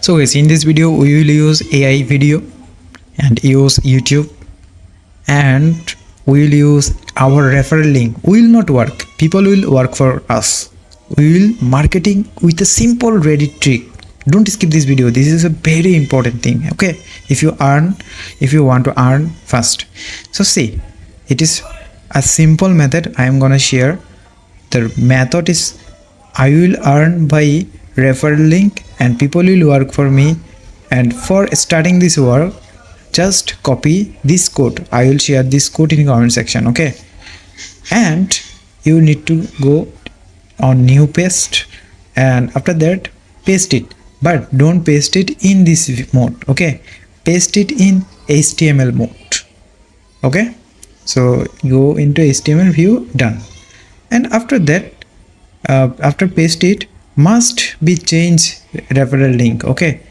So guys, in this video we will use AI video and use YouTube, and we will use our referral link. Will not work, people will work for us. We will marketing with a simple Reddit trick. Don't skip this video, this is a very important thing. Okay, if you want to earn fast, so see, it is a simple method I am gonna share. The method is I will earn by referral link and people will work for me. And for starting this work, just copy this code. I will share this code in the comment section. Okay, and you need to go on new paste, and after that paste it, but don't paste it in this mode. Okay, paste it in HTML mode. Okay, so go into HTML view, done. And after that, after paste it, must be change referral link. Okay,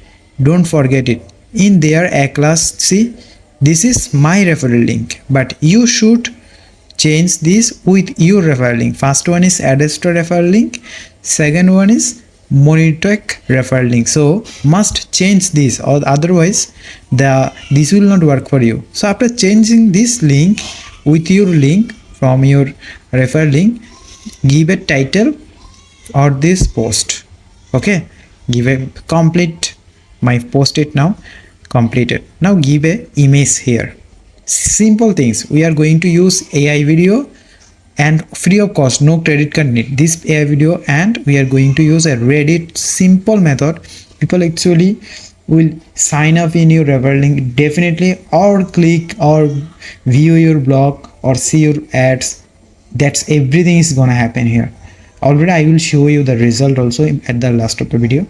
don't forget it. In there a class, see, this is my referral link, but you should change this with your referral link. First one is Adsterra referral link, second one is Microsite referral link. So must change this, or otherwise this will not work for you. So after changing this link with your link from your referral link, give a title or this post. Okay, give a complete my post it now completed. Now give a image here. Simple things. We are going to use AI video and free of cost, no credit card need, this AI video, and we are going to use a Reddit simple method. People actually will sign up in your referral link definitely, or click or view your blog or see your ads. That's everything is gonna happen here. Already I will show you the result also at the last of the video.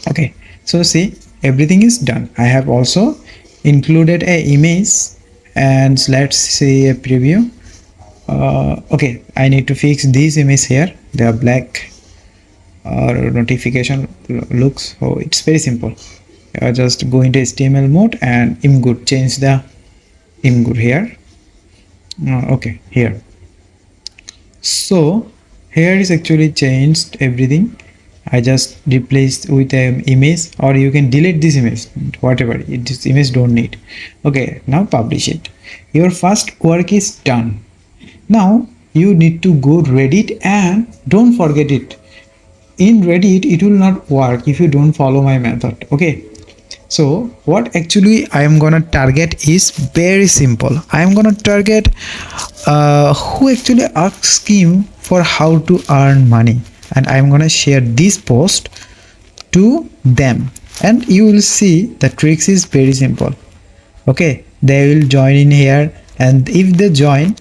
Okay, so see, everything is done. I have also included a image, and let's see a preview. Okay, I need to fix this image here. They are black notification looks. So it's very simple. Just go into HTML mode and imgur, change the imgur here. Okay, here. So here is actually changed everything. I just replaced with an image, or you can delete this image, whatever, this image don't need. Okay, now publish it. Your first work is done. Now you need to go Reddit, and don't forget it. In Reddit it will not work if you don't follow my method. Okay, so what actually I am gonna target is very simple. I am gonna target who actually asks him for how to earn money, and I am gonna share this post to them, and you will see the tricks is very simple. Okay, they will join in here, and if they join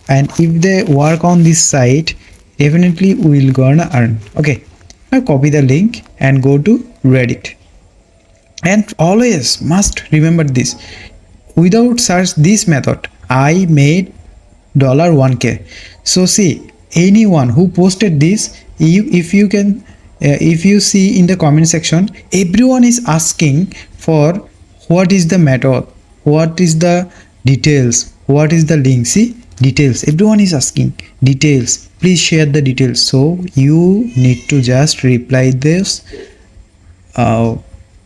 and if they work on this site, definitely we will gonna earn. Okay, now copy the link and go to Reddit, and always must remember this, without search this method I made $1K. So see, anyone who posted this, if you see in the comment section, everyone is asking for what is the method, what is the details, what is the link. See, details, everyone is asking details, please share the details. So you need to just reply this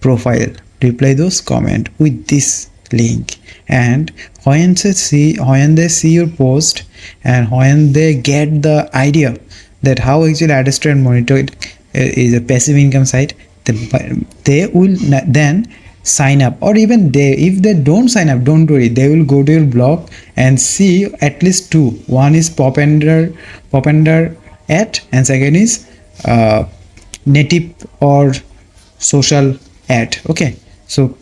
profile, reply those comment with this link, and when they see your post, and when they get the idea that how actually Adsterra and Microsite is a passive income site, they will then sign up. Or even if they don't sign up, don't worry, they will go to your blog and see at least two. One is popender ad, and second is native or social ad. Okay, so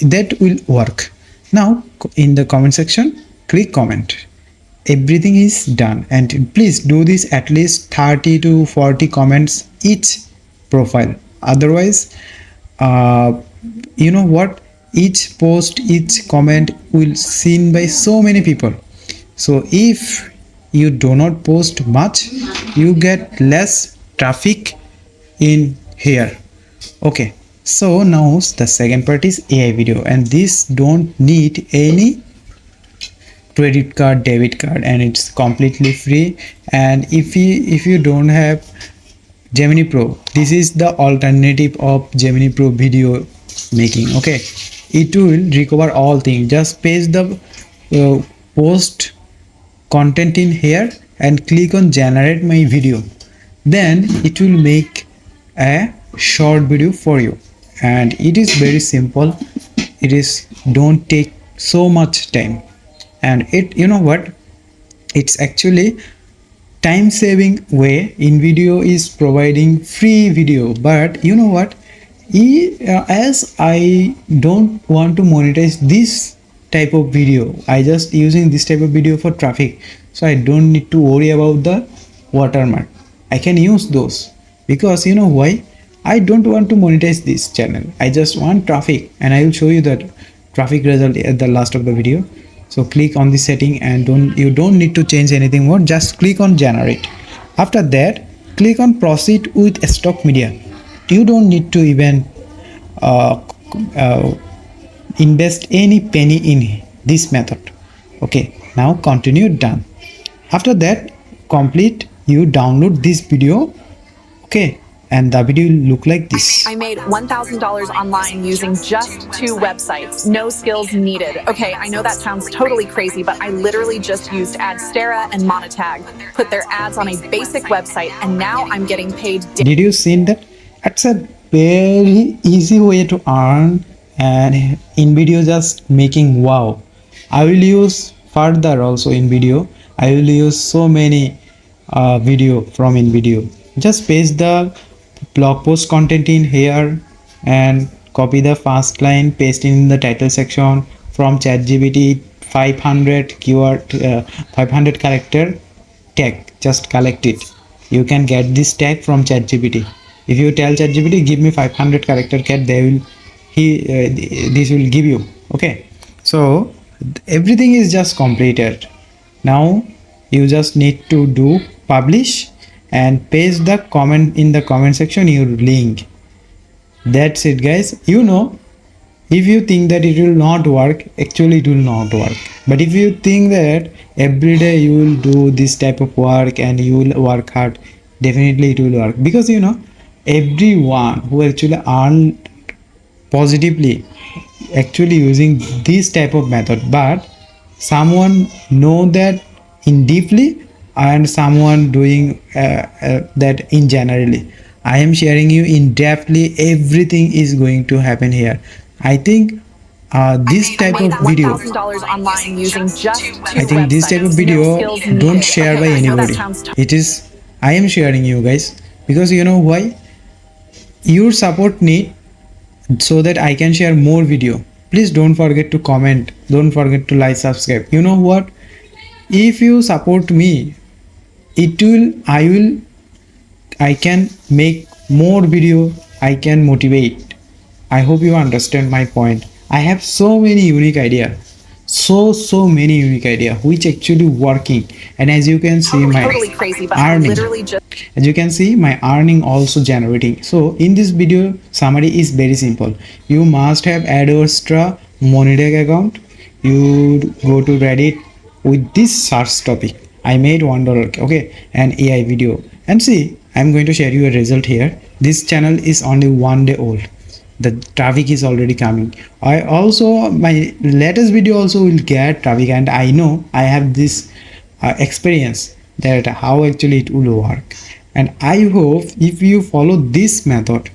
that will work. Now in the comment section, click comment. Everything is done, and please do this at least 30 to 40 comments each profile. Otherwise, you know what, each post, each comment will seen by so many people. So if you do not post much, you get less traffic in here. Okay, so now the second part is AI video, and this don't need any credit card, debit card, and it's completely free. And if you don't have Gemini Pro. This is the alternative of Gemini Pro video making. Okay, it will recover all things. Just paste the post content in here and click on generate my video. Then it will make a short video for you, and it is very simple. It is don't take so much time, and it, you know what, it's actually time saving way. InVideo is providing free video, but you know what, as I don't want to monetize this type of video, I just using this type of video for traffic, so I don't need to worry about the watermark. I can use those because you know why, I don't want to monetize this channel, I just want traffic, and I will show you that traffic result at the last of the video. So click on the setting, and you don't need to change anything more, just click on generate. After that, click on proceed with stock media. You don't need to even uh, uh, invest any penny in this method. Okay, now continue, done. After that, complete, you download this video. Okay, and the video will look like this. I made $1,000 online using just 2 websites. No skills needed. Okay, I know that sounds totally crazy, but I literally just used Adsterra and Monotag, put their ads on a basic website, and now I'm getting paid. Did you see that? It's a very easy way to earn, and in video just making wow. I will use further also in video. I will use so many video from InVideo. Just paste the blog post content in here and copy the first line, paste in the title section from ChatGPT. 500 keyword 500 character tag, just collect it. You can get this tag from ChatGPT. If you tell ChatGPT give me 500 character tag, they will this will give you. Okay, so everything is just completed. Now you just need to do publish and paste the comment in the comment section your link. That's it guys. You know, if you think that it will not work, actually it will not work. But if you think that every day you will do this type of work and you will work hard, definitely it will work. Because you know, everyone who actually earn positively actually using this type of method, but someone know that in deeply and someone doing that in generally. I am sharing you in depthly, everything is going to happen here. I think this type of video, online using just 2 I think this type of video don't share by anybody. It is, I am sharing you guys, because you know why, your support need, so that I can share more video. Please don't forget to comment, don't forget to like, subscribe. You know what, if you support me, it will, I can make more video, I can motivate. I hope you understand my point. I have so many unique idea, so many unique idea which actually working, and as you can see my totally crazy, but earning, literally just as you can see my earning also generating. So in this video summary is very simple. You must have Adsterra Monetag account. You go to Reddit with this search topic, I made $1, okay, an AI video, and see, I'm going to share you a result here. This channel is only 1 day old, the traffic is already coming. I also, my latest video also will get traffic, and I know I have this experience that how actually it will work. And I hope if you follow this method,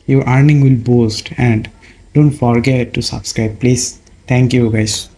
your earning will boost. And don't forget to subscribe, please. Thank you guys.